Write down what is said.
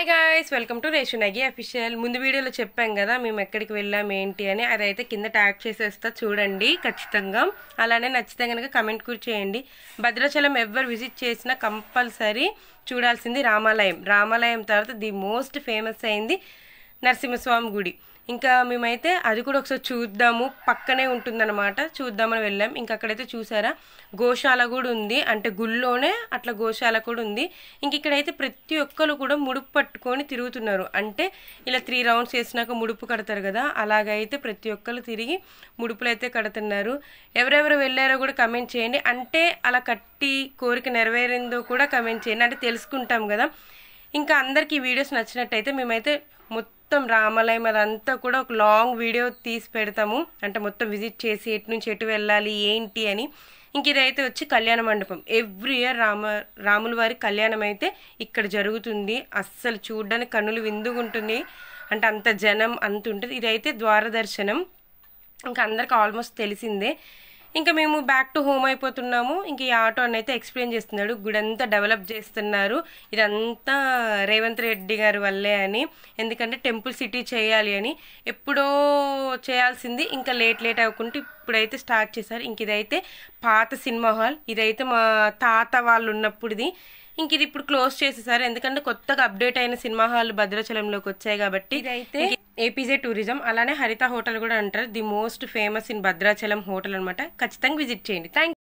Hi guys, welcome to రేషునగి official. ముందు వీడియోలో చెప్పాం కదా మేము ఎక్కడికి వెళ్ళాం ఏంటి అని. అదైతే కింద ట్యాగ్ చేసేస్తా చూడండి ఖచ్చితంగా. అలానే నచ్చితే కనుక కమెంట్ కూడా చేయండి. భద్రాచలం ఎవరు విజిట్ చేసినా కంపల్సరీ చూడాల్సింది రామాలయం. రామాలయం తర్వాత ది మోస్ట్ ఫేమస్ అయింది నరసింహస్వామి గుడి. ఇంకా మేమైతే అది కూడా ఒకసారి చూద్దాము, పక్కనే ఉంటుందన్నమాట, చూద్దామని వెళ్ళాం. ఇంకా అక్కడైతే చూసారా గోశాల కూడా ఉంది, అంటే గుళ్ళోనే అట్లా గోశాల కూడా ఉంది. ఇంక ఇక్కడైతే ప్రతి ఒక్కరు కూడా ముడుపు పట్టుకొని తిరుగుతున్నారు. అంటే ఇలా 3 రౌండ్స్ వేసినాక ముడుపు కడతారు కదా, అలాగైతే ప్రతి ఒక్కరు తిరిగి ముడుపులు అయితే కడుతున్నారు. ఎవరెవరు వెళ్ళారో కూడా కమెంట్ చేయండి. అంటే అలా కట్టి కోరిక నెరవేరిందో కూడా కమెంట్ చేయండి, అంటే తెలుసుకుంటాం కదా. ఇంకా అందరికీ ఈ వీడియోస్ నచ్చినట్టయితే మేమైతే మొత్తం రామాలయం అదంతా కూడా ఒక లాంగ్ వీడియో తీసి పెడతాము, అంటే మొత్తం విజిట్ చేసి ఎటు నుంచి ఎటు వెళ్ళాలి ఏంటి అని. ఇంక ఇదైతే వచ్చి కళ్యాణ మండపం. ఎవ్రీ ఇయర్ రాముల వారి కళ్యాణం అయితే ఇక్కడ జరుగుతుంది. అస్సలు చూడడానికి కన్నులు విందుగుంటుంది, అంటే అంత జనం అంత ఉంటుంది. ఇదైతే ద్వార దర్శనం, ఇంకా అందరికి ఆల్మోస్ట్ తెలిసిందే. ఇంకా మేము బ్యాక్ టు హోమ్ అయిపోతున్నాము. ఇంక ఈ ఆటో అని అయితే ఎక్స్ప్లెయిన్ చేస్తున్నాడు, గుడంతా డెవలప్ చేస్తున్నారు, ఇదంతా రేవంత్ రెడ్డి గారి వల్లే అని. ఎందుకంటే టెంపుల్ సిటీ చేయాలి అని ఎప్పుడో చేయాల్సింది ఇంకా లేట్ అవ్వకుంటే ఇప్పుడైతే స్టార్ట్ చేశారు. ఇంక ఇదైతే పాత సినిమా హాల్, ఇదైతే మా తాత వాళ్ళు ఉన్నప్పుడుది. ఇంక ఇది ఇప్పుడు క్లోజ్ చేసేసారు, ఎందుకంటే కొత్తగా అప్డేట్ అయిన సినిమా హాల్ భద్రాచలంలోకి వచ్చాయి కాబట్టి. ఇదైతే ఏపీజే టూరిజం, అలానే హరిత హోటల్ కూడా అంటారు, the most famous in Bhadrachalam hotel అనమాట. ఖచ్చితంగా విజిట్ చేయండి. థ్యాంక్